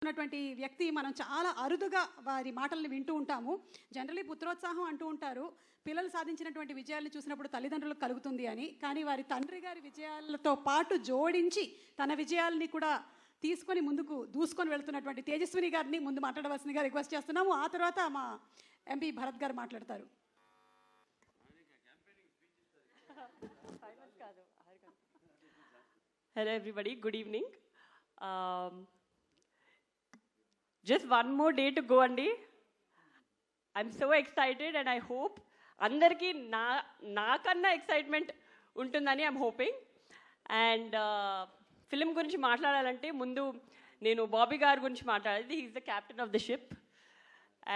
ఉన్నటువంటి వ్యక్తి మనం చాలా అరుదుగా వారి మాటల్ని వింటూ ఉంటాము. జనరల్లీ పుత్రోత్సాహం అంటూ ఉంటారు, పిల్లలు సాధించినటువంటి విజయాలను చూసినప్పుడు తల్లిదండ్రులకు కలుగుతుంది అని. కానీ వారి తండ్రి గారి విజయాలతో పాటు జోడించి తన విజయాల్ని కూడా తీసుకొని ముందుకు దూసుకొని వెళ్తున్నటువంటి తేజస్విని గారిని ముందు మాట్లాడవలసిందిగా రిక్వెస్ట్ చేస్తున్నాము. ఆ తర్వాత మా ఎంపీ భరత్ గారు మాట్లాడతారు. Hello everybody, good evening. Just one more day to go andi. I'm so excited and I hope andarki nakanna excitement untundani I'm hoping. And film gurinchi maatladalante mundu nenu Bobby garu gurinchi maatladali. He is the captain of the ship.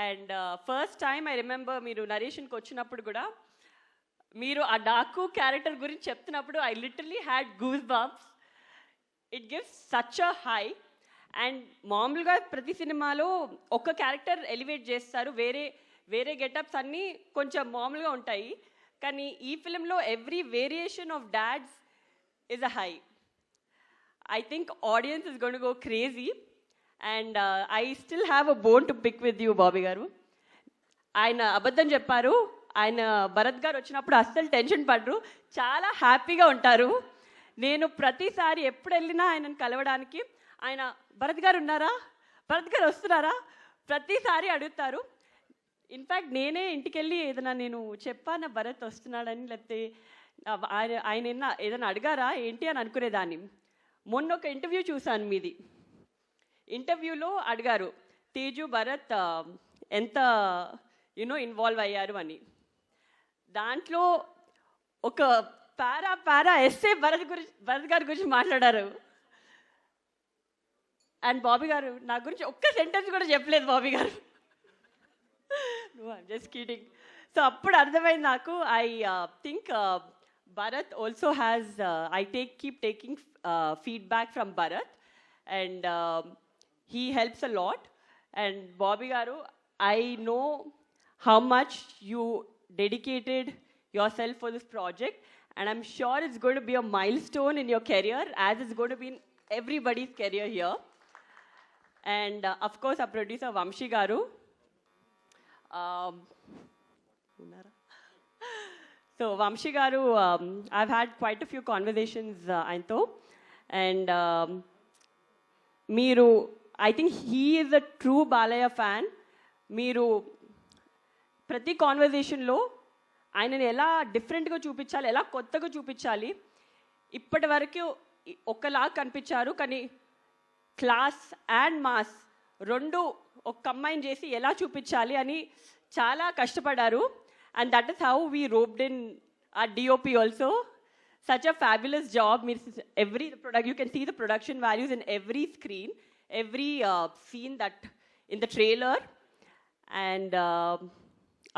And first time I remember meeru narration ki vachinappudu kuda meeru aa Daku character gurinchi cheptunnappudu I literally had goosebumps. It gives such a high. And మామూలుగా ప్రతి సినిమాలో ఒక character elevate చేస్తారు, వేరే getups అన్నీ కొంచెం మామూలుగా ఉంటాయి. కానీ ఈ ఫిలింలో every variation of dads is a high. I think audience is going to go crazy. And I still have a bone to pick with you Bobby garu. ఆయన అబద్ధం చెప్పారు, ఆయన భరత్ గారు వచ్చినప్పుడు అస్సలు టెన్షన్ పడరు, చాలా హ్యాపీగా ఉంటారు. నేను ప్రతిసారి ఎప్పుడు వెళ్ళినా ఆయనను కలవడానికి ఆయన భరత్ గారు ఉన్నారా, భరత్ గారు వస్తున్నారా ప్రతిసారి అడుగుతారు. ఇన్ఫ్యాక్ట్ నేనే ఇంటికి వెళ్ళి ఏదైనా నేను చెప్పాను భరత్ వస్తున్నాడని, లేకపోతే ఆయన ఏదైనా అడిగారా ఏంటి అని అనుకునేదాన్ని. మొన్న ఒక ఇంటర్వ్యూ చూశాను మీది. ఇంటర్వ్యూలో అడిగారు తేజు భరత్ ఎంత ఇన్వాల్వ్ అయ్యారు అని. దాంట్లో ఒక పారా ఎస్సే భరత్ గారి గురించి మాట్లాడారు. అండ్ బాబీ గారు నా గురించి ఒక్క సెంటెన్స్ కూడా చెప్పలేదు బాబీ గారు. Just kidding. సో అప్పుడు అర్థమైంది నాకు. I think Bharat also has keep taking feedback from Bharat and he helps a lot. And Bobby garu, I know how much you dedicated yourself for this project and I'm sure it's going to be a milestone in your career as it's going to be in everybody's career here. And of course our producer Vamshi garu, so Vamshi garu, I've had quite a few conversations ayantho, and meeru, I think he is a true Balaya fan. Meeru prati conversation lo ఆయనని ఎలా డిఫరెంట్గా చూపించాలి, ఎలా కొత్తగా చూపించాలి, ఇప్పటి వరకు ఒకలా కనిపించారు కానీ క్లాస్ అండ్ మాస్ రెండు ఒక కంబైన్ చేసి ఎలా చూపించాలి అని చాలా కష్టపడారు. And that is how we roped in a DOP also. Such a fabulous job. మీరు every product you can see the production values in every screen, every scene that in the trailer. And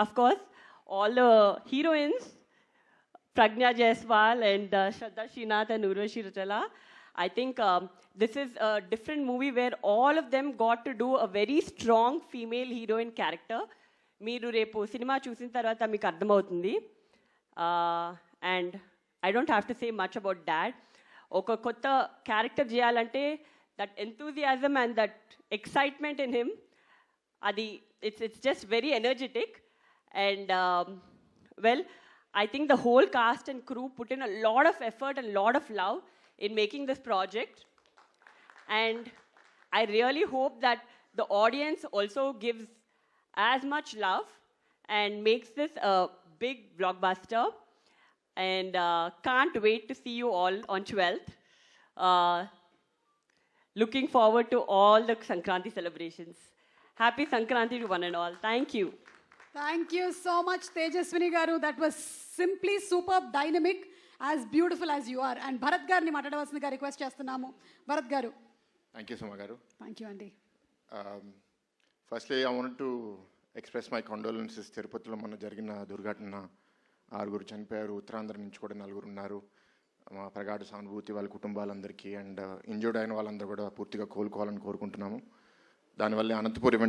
of course all the heroines, Pragna Jaiswal and Shraddha Srinath and Urvashi Rautela. I think this is a different movie where all of them got to do a very strong female heroine character. Meeru repu cinema chusin tarvata meeku ardhamautundi. And I don't have to say much about that. Oka kotta character cheyalante that enthusiasm and that excitement in him, adi it's just very energetic. And well, I think the whole cast and crew put in a lot of effort and lot of love in making this project. And I really hope that the audience also gives as much love and makes this a big blockbuster. And can't wait to see you all on 12th. Looking forward to all the Sankranti celebrations. Happy Sankranti to one and all. Thank you. Thank you so much, Tejaswini garu. That was simply superb, dynamic, as beautiful as you are. And Bharat garni maatladavasinదిగా request చేస్తున్నాము. భరత్ గారు. Thank you, Soma garu. Thank you, Andy. Firstly, I wanted to express my condolences. తిరుపతిలో మొన్న జరిగిన దుర్ఘటన, 6 చనిపోయారు, ఉత్తరాంధ్ర నుంచి కూడా 4 ఉన్నారు. మా ప్రగాఢ సానుభూతి వాళ్ళ కుటుంబాలందరికీ. అండ్ ఇంజర్డ్ అయిన వాళ్ళందరూ కూడా పూర్తిగా కోలుకోవాలని కోరుకుంటున్నాము. దానివల్ల అనంతపురం